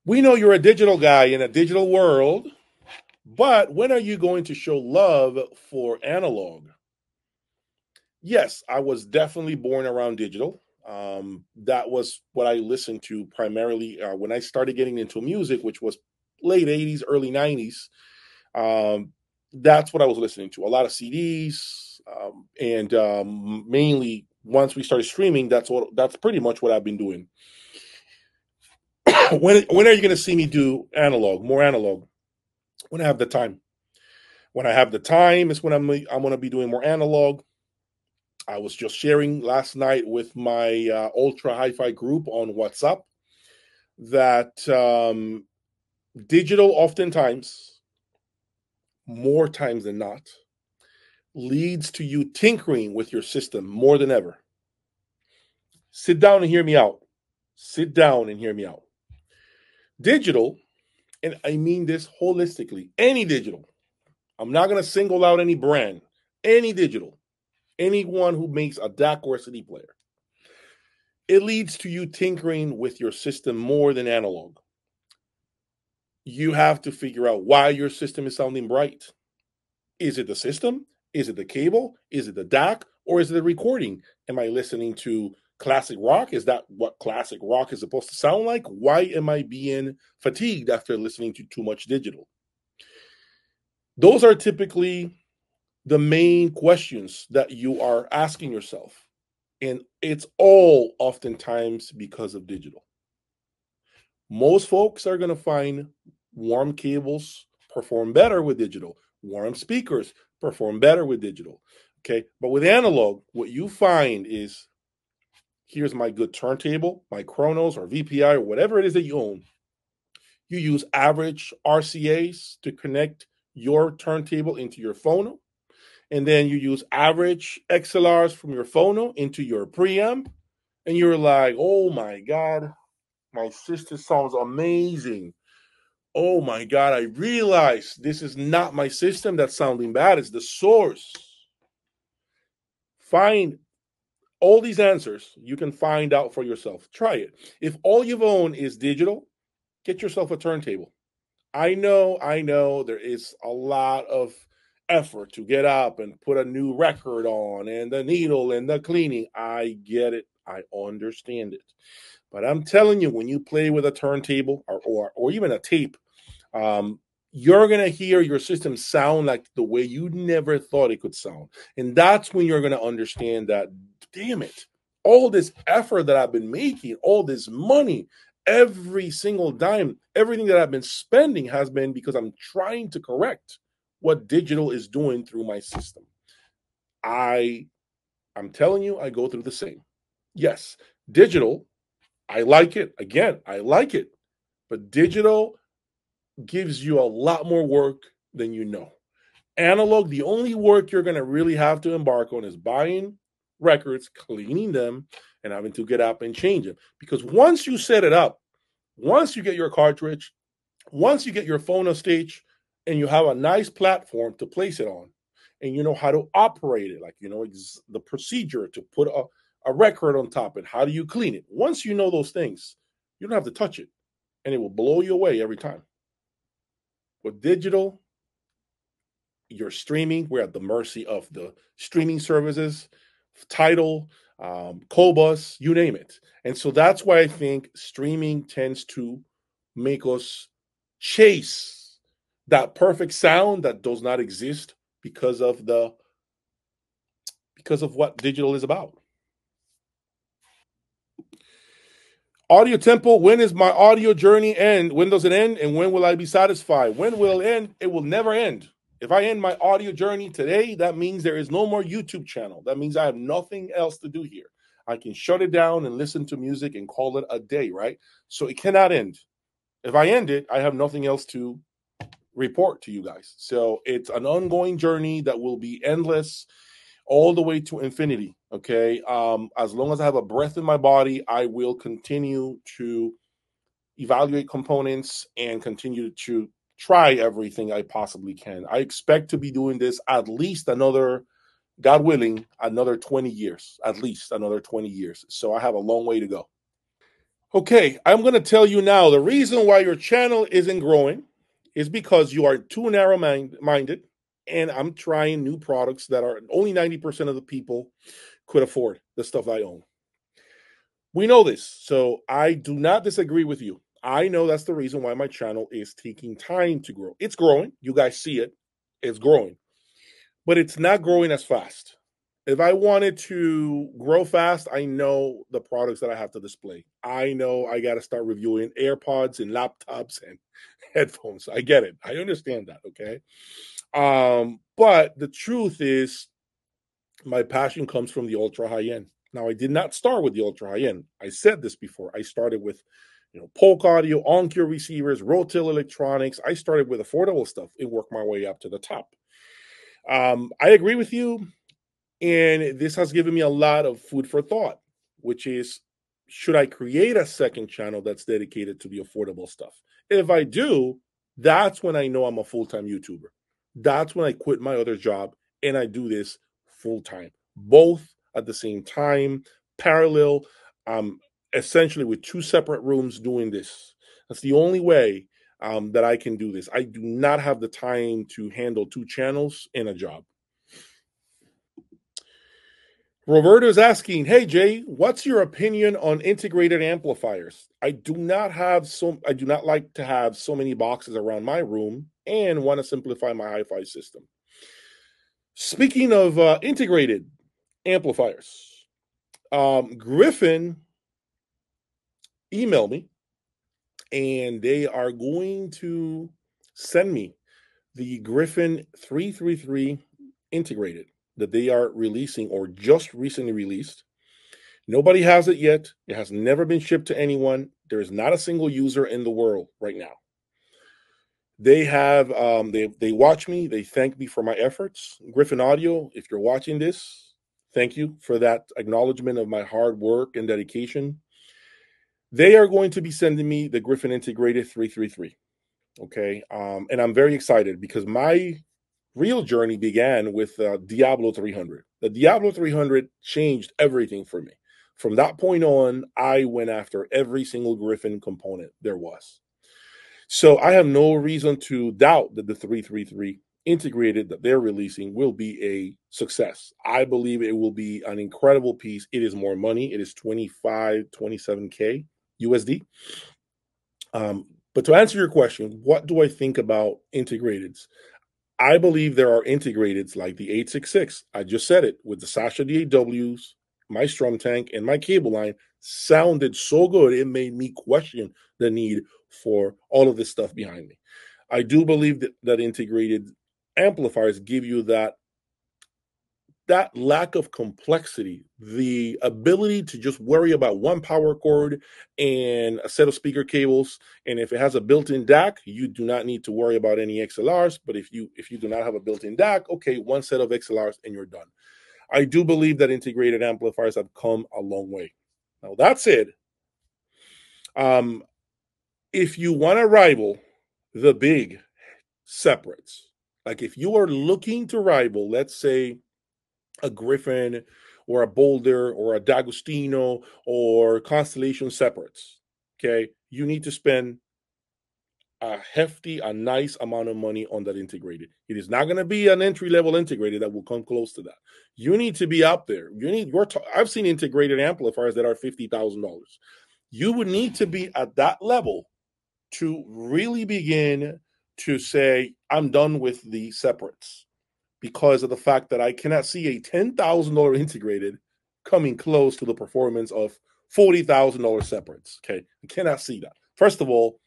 We know you're a digital guy in a digital world, but when are you going to show love for analog? Yes, I was definitely born around digital. That was what I listened to primarily when I started getting into music, which was late 80s, early 90s. Um, that's what I was listening to. A lot of CDs, and mainly once we started streaming, that's pretty much what I've been doing. When are you going to see me do analog, more analog? When I have the time. When I have the time is when I'm going to be doing more analog. I was just sharing last night with my ultra hi-fi group on WhatsApp that digital oftentimes, more times than not, leads to you tinkering with your system more than ever. Sit down and hear me out. Sit down and hear me out. Digital, and I mean this holistically, any digital. I'm not going to single out any brand, any digital, anyone who makes a DAC or a CD player. It leads to you tinkering with your system more than analog. You have to figure out why your system is sounding bright. Is it the system? Is it the cable? Is it the DAC? Or is it the recording? Am I listening to classic rock? Is that what classic rock is supposed to sound like? Why am I being fatigued after listening to too much digital? Those are typically the main questions that you are asking yourself. And it's all oftentimes because of digital. Most folks are going to find warm cables perform better with digital, warm speakers perform better with digital. Okay. But with analog, what you find is here's my good turntable, my Chronos or VPI or whatever it is that you own. You use average RCAs to connect your turntable into your phono. And then you use average XLRs from your phono into your preamp. And you're like, oh my God, my system sounds amazing. Oh my God, I realized this is not my system that's sounding bad, it's the source. Find all these answers, you can find out for yourself. Try it. If all you've owned is digital, get yourself a turntable. I know there is a lot of effort to get up and put a new record on and the needle and the cleaning. I get it. I understand it. But I'm telling you, when you play with a turntable or even a tape, um, you're going to hear your system sound like the way you never thought it could sound. And that's when you're going to understand that, damn it, all this effort that I've been making, all this money, every single dime, everything that I've been spending has been because I'm trying to correct what digital is doing through my system. I'm telling you, I go through the same. Yes, digital, I like it. Again, I like it. But digital gives you a lot more work than you know. Analog, the only work you're going to really have to embark on is buying records, cleaning them, and having to get up and change them. Because once you set it up, once you get your cartridge, once you get your phono stage, and you have a nice platform to place it on, and you know how to operate it, like you know the procedure to put a record on top, and how do you clean it. Once you know those things, you don't have to touch it, and it will blow you away every time. With digital, you're streaming. We're at the mercy of the streaming services, Tidal, Cobus, you name it. And so that's why I think streaming tends to make us chase that perfect sound that does not exist because of what digital is about. Audio Temple, when is my audio journey end? When does it end? And when will I be satisfied? When will it end? It will never end. If I end my audio journey today, that means there is no more YouTube channel. That means I have nothing else to do here. I can shut it down and listen to music and call it a day, right? So it cannot end. If I end it, I have nothing else to report to you guys. So it's an ongoing journey that will be endless all the way to infinity. Okay. As long as I have a breath in my body, I will continue to evaluate components and continue to try everything I possibly can. I expect to be doing this at least another, God willing, another 20 years, at least another 20 years. So I have a long way to go. Okay, I'm going to tell you now the reason why your channel isn't growing is because you are too narrow minded, and I'm trying new products that are only 90% of the people could afford the stuff I own. We know this, so I do not disagree with you. I know that's the reason why my channel is taking time to grow. It's growing. You guys see it. It's growing, but it's not growing as fast. If I wanted to grow fast, I know the products that I have to display. I know I got to start reviewing AirPods and laptops and headphones. I get it. I understand that. Okay. But the truth is, my passion comes from the ultra high end. Now, I did not start with the ultra high end. I said this before. I started with, Polk Audio, OnCure receivers, Rotel Electronics. I started with affordable stuff and worked my way up to the top. I agree with you, and this has given me a lot of food for thought, which is, should I create a second channel that's dedicated to the affordable stuff? If I do, that's when I know I'm a full time YouTuber. That's when I quit my other job and I do this full time, both at the same time, parallel, um, essentially with two separate rooms doing this. That's the only way that I can do this. I do not have the time to handle two channels in a job. Roberto is asking, "Hey Jay, what's your opinion on integrated amplifiers? I do not like to have so many boxes around my room and want to simplify my hi-fi system." Speaking of integrated amplifiers, Griffin emailed me and they are going to send me the Griffin 333 integrated that they are releasing or just recently released. Nobody has it yet. It has never been shipped to anyone. There is not a single user in the world right now. They have they watch me. They thank me for my efforts. Griffin Audio, if you're watching this, thank you for that acknowledgement of my hard work and dedication. They are going to be sending me the Griffin Integrated 333. Okay, and I'm very excited because my real journey began with Diablo 300. The Diablo 300 changed everything for me. From that point on, I went after every single Griffin component there was. So I have no reason to doubt that the 333 integrated that they're releasing will be a success. I believe it will be an incredible piece. It is more money. It is 25, 27K USD. But to answer your question, what do I think about integrateds? I believe there are integrateds like the 866. I just said it with the Sasha DAWs, my strum tank, and my cable line sounded so good, it made me question the need for all of this stuff behind me. I do believe that integrated amplifiers give you that lack of complexity, the ability to just worry about one power cord and a set of speaker cables. And if it has a built-in DAC, you do not need to worry about any XLRs. But if you do not have a built-in DAC, okay, one set of XLRs and you're done. I do believe that integrated amplifiers have come a long way. Now that said, um, if you want to rival the big separates, like if you are looking to rival, let's say a Griffin or a Boulder or a D'Agostino or Constellation separates, okay, you need to spend a nice amount of money on that integrated. It is not going to be an entry level integrated that will come close to that. You need to be up there. I've seen integrated amplifiers that are $50,000. You would need to be at that level to really begin to say, I'm done with the separates, because of the fact that I cannot see a $10,000 integrated coming close to the performance of $40,000 separates. Okay, I cannot see that. First of all,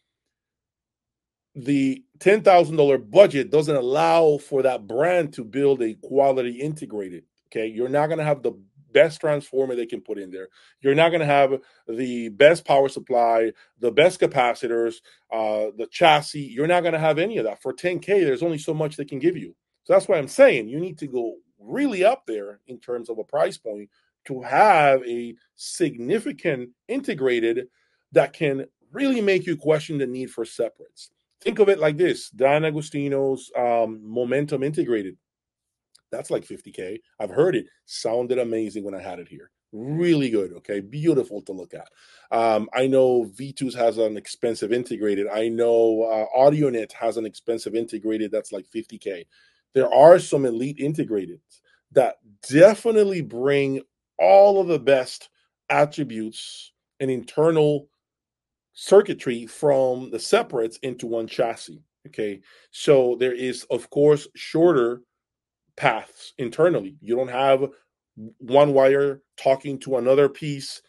the $10,000 budget doesn't allow for that brand to build a quality integrated. Okay, you're not going to have the best transformer they can put in there. You're not going to have the best power supply, the best capacitors, the chassis. You're not going to have any of that. For 10K, there's only so much they can give you. So that's why I'm saying you need to go really up there in terms of a price point to have a significant integrated that can really make you question the need for separates. Think of it like this: Dan Agostino's Momentum Integrated. That's like 50K. I've heard it. Sounded amazing when I had it here. Really good. Okay, beautiful to look at. I know V2s has an expensive integrated. I know AudioNet has an expensive integrated that's like 50K. There are some elite integrated that definitely bring all of the best attributes and internal circuitry from the separates into one chassis. Okay, so there is, of course, shorter paths internally. You don't have one wire talking to another piece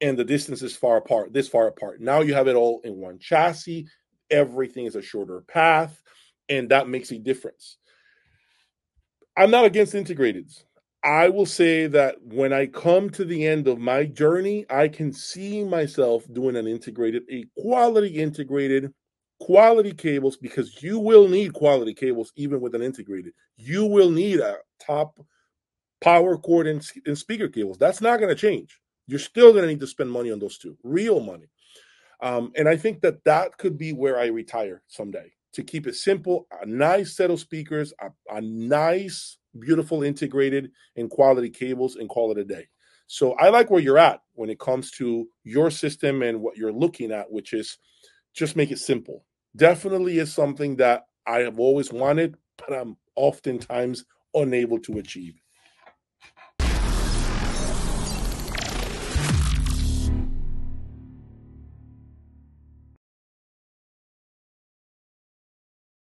and the distance is far apart, this far apart. Now you have it all in one chassis. Everything is a shorter path, and that makes a difference. I'm not against integrateds. I will say that when I come to the end of my journey, I can see myself doing an integrated, a quality integrated, quality cables, because you will need quality cables even with an integrated. You will need a top power cord and speaker cables. That's not going to change. You're still going to need to spend money on those two, real money. And I think that that could be where I retire someday, to keep it simple, a nice set of speakers, a nice, beautiful integrated and quality cables, and call it a day. So I like where you're at when it comes to your system and what you're looking at, which is just make it simple. Definitely is something that I have always wanted, but I'm oftentimes unable to achieve.